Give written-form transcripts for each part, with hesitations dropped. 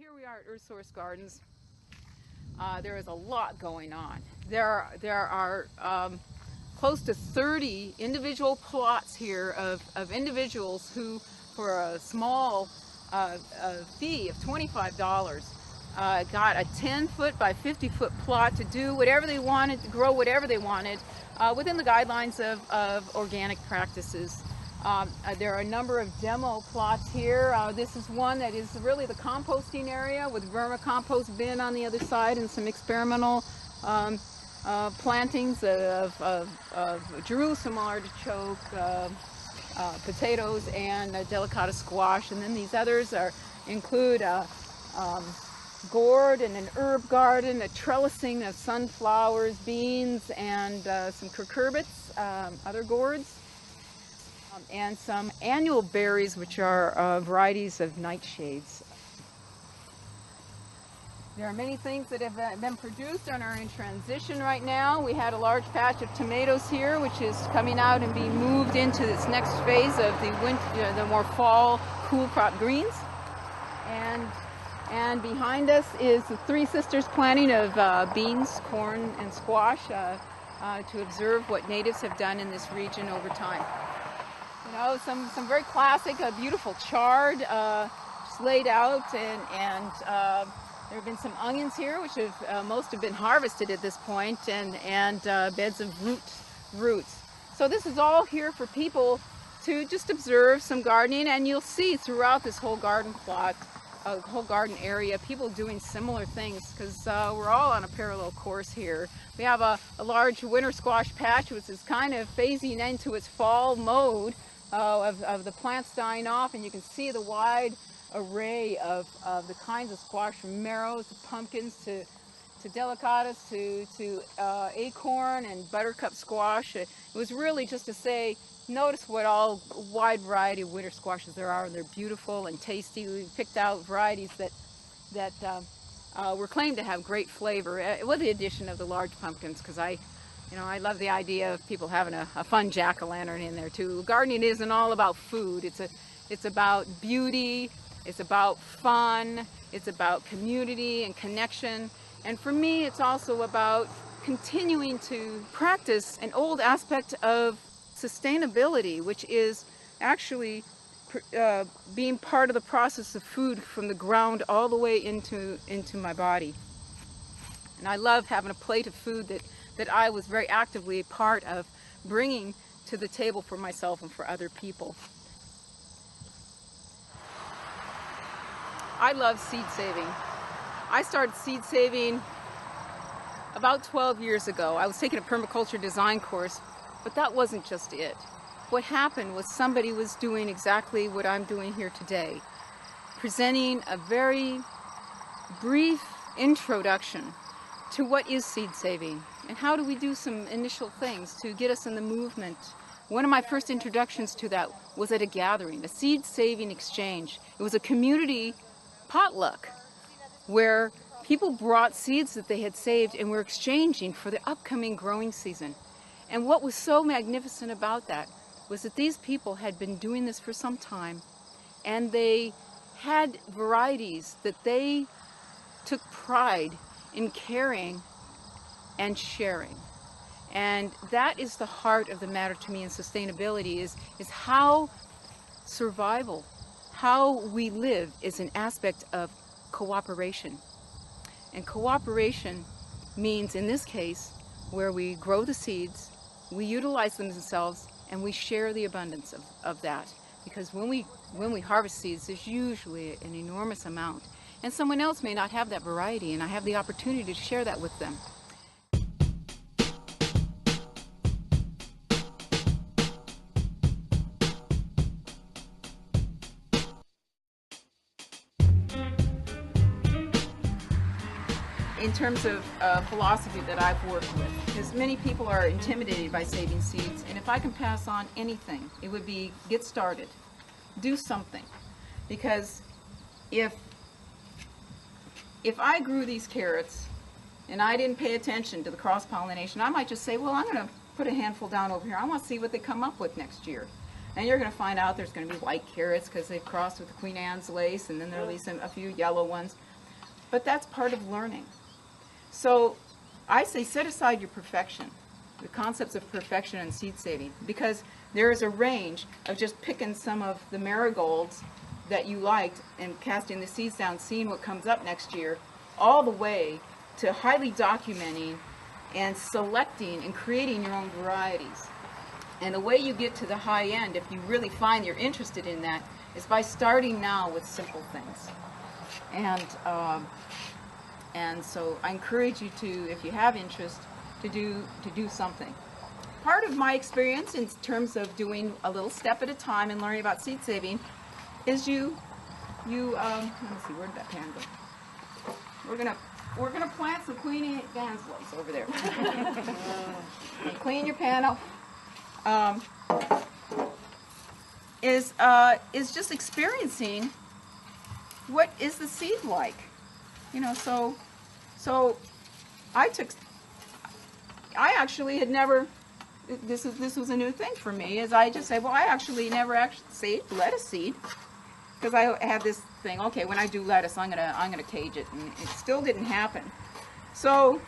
here we are at Earth Source Gardens. There is a lot going on. There are close to 30 individual plots here of individuals who, for a small fee of $25, got a 10-foot by 50-foot plot to do whatever they wanted, to grow whatever they wanted, within the guidelines of organic practices. There are a number of demo plots here. This is one that is really the composting area with vermicompost bin on the other side and some experimental plantings of Jerusalem artichoke, potatoes, and delicata squash. And then these others include gourd and an herb garden, a trellising of sunflowers, beans, and some cucurbits, other gourds. And some annual berries, which are varieties of nightshades. There are many things that have been produced and are in transition right now. We had a large patch of tomatoes here, which is coming out and being moved into this next phase of the winter, the more fall cool crop greens. And behind us is the Three Sisters planting of beans, corn, and squash to observe what natives have done in this region over time. You know, some very classic, beautiful chard just laid out, and there have been some onions here, which have most have been harvested at this point, and beds of roots. So this is all here for people to just observe some gardening, and you'll see throughout this whole garden plot, whole garden area, people doing similar things, because we're all on a parallel course here. We have a large winter squash patch, which is kind of phasing into its fall mode. Of the plants dying off, and you can see the wide array of the kinds of squash, from marrows to pumpkins to delicatas to acorn and buttercup squash. It was really just to say, notice what all wide variety of winter squashes there are, and they're beautiful and tasty. We picked out varieties that were claimed to have great flavor, with the addition of the large pumpkins, because I love the idea of people having a fun jack-o'-lantern in there too. Gardening isn't all about food. It's about beauty. It's about fun. It's about community and connection. And for me, it's also about continuing to practice an old aspect of sustainability, which is actually being part of the process of food from the ground all the way into my body. And I love having a plate of food that I was very actively a part of bringing to the table for myself and for other people. I love seed saving. I started seed saving about 12 years ago. I was taking a permaculture design course, but that wasn't just it. What happened was somebody was doing exactly what I'm doing here today, presenting a very brief introduction to what is seed saving and how do we do some initial things to get us in the movement. One of my first introductions to that was at a gathering, a seed saving exchange. It was a community potluck where people brought seeds that they had saved and were exchanging for the upcoming growing season. And what was so magnificent about that was that these people had been doing this for some time, and they had varieties that they took pride in caring and sharing. And that is the heart of the matter to me in sustainability, is how survival, how we live, is an aspect of cooperation. And cooperation means, in this case, where we grow the seeds, we utilize them themselves, and we share the abundance of that. Because when we harvest seeds, there's usually an enormous amount. And someone else may not have that variety, and I have the opportunity to share that with them. In terms of philosophy that I've worked with, because many people are intimidated by saving seeds, and if I can pass on anything, it would be get started, do something. Because if I grew these carrots and I didn't pay attention to the cross-pollination, I might just say, well, I'm going to put a handful down over here. I want to see what they come up with next year. And you're going to find out there's going to be white carrots because they've crossed with the Queen Anne's lace, and then there'll be a few yellow ones. but that's part of learning. So I say set aside your perfection, the concepts of perfection and seed saving, because there is a range of just picking some of the marigolds that you liked and casting the seeds down, seeing what comes up next year, all the way to highly documenting and selecting and creating your own varieties. And the way you get to the high end, if you really find you're interested in that, is by starting now with simple things. And so I encourage you to, if you have interest, to do something. Part of my experience in terms of doing a little step at a time and learning about seed saving is let me see, where did that pan go? We're gonna plant some Queen Anne's lace over there. Clean your pan up. Is just experiencing what is the seed like, so I actually had never, this was a new thing for me, is I just said, well, I actually never saved lettuce seed, because I had this thing, okay, when I do lettuce, I'm gonna cage it, and it still didn't happen. So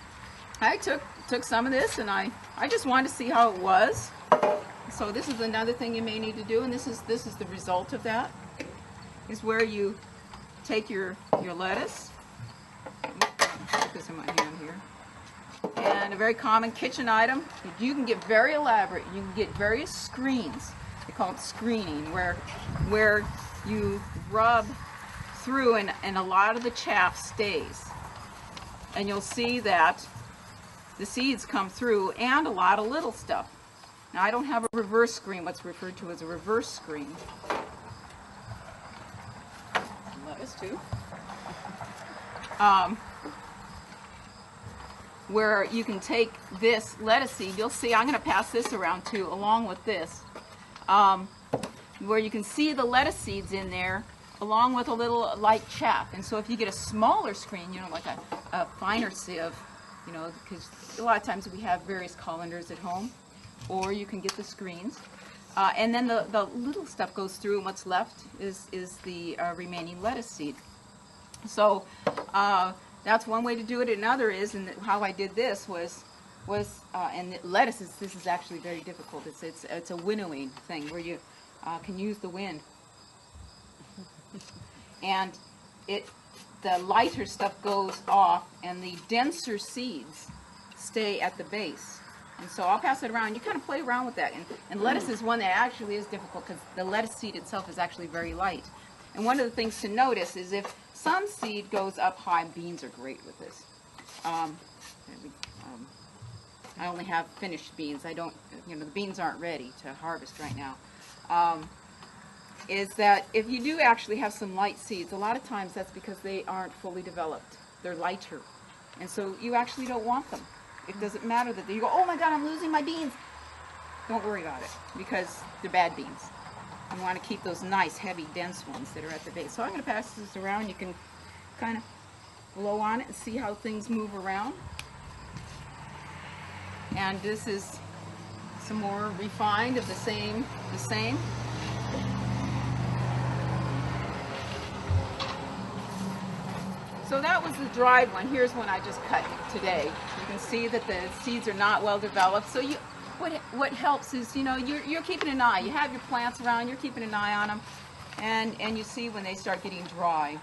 I took some of this, and I just wanted to see how it was. So this is another thing you may need to do, and this is the result of that, is where you take your lettuce, put this in my hand here, and a very common kitchen item. You can get very elaborate. You can get various screens. They call it screening, where you rub through and a lot of the chaff stays. And you'll see that the seeds come through and a lot of little stuff. Now I don't have a reverse screen, what's referred to as a reverse screen. Lettuce too. Where you can take this lettuce seed, you'll see, I'm going to pass this around too, along with this, where you can see the lettuce seeds in there, along with a little light chaff. And so if you get a smaller screen, like a finer sieve, because a lot of times we have various colanders at home, or you can get the screens. And then the little stuff goes through, and what's left is the remaining lettuce seed. So that's one way to do it. Another is, and how I did this was and lettuce this is actually very difficult. It's a winnowing thing where you can use the wind, and the lighter stuff goes off, and the denser seeds stay at the base. And so I'll pass it around. You kind of play around with that. And lettuce is one that actually is difficult, because the lettuce seed itself is actually very light. And one of the things to notice is if some seed goes up high, beans are great with this. I only have finished beans. I don't, the beans aren't ready to harvest right now. Is that if you do actually have some light seeds, a lot of times that's because they aren't fully developed. They're lighter. And so you actually don't want them. It doesn't matter that you go, oh my God, I'm losing my beans. Don't worry about it, because they're bad beans. You want to keep those nice, heavy, dense ones that are at the base. So I'm going to pass this around. You can kind of blow on it and see how things move around. And this is some more refined of the same. So that was the dried one. Here's one I just cut today. You can see that the seeds are not well developed. So what helps is, you're keeping an eye. You have your plants around, you're keeping an eye on them, and you see when they start getting dry.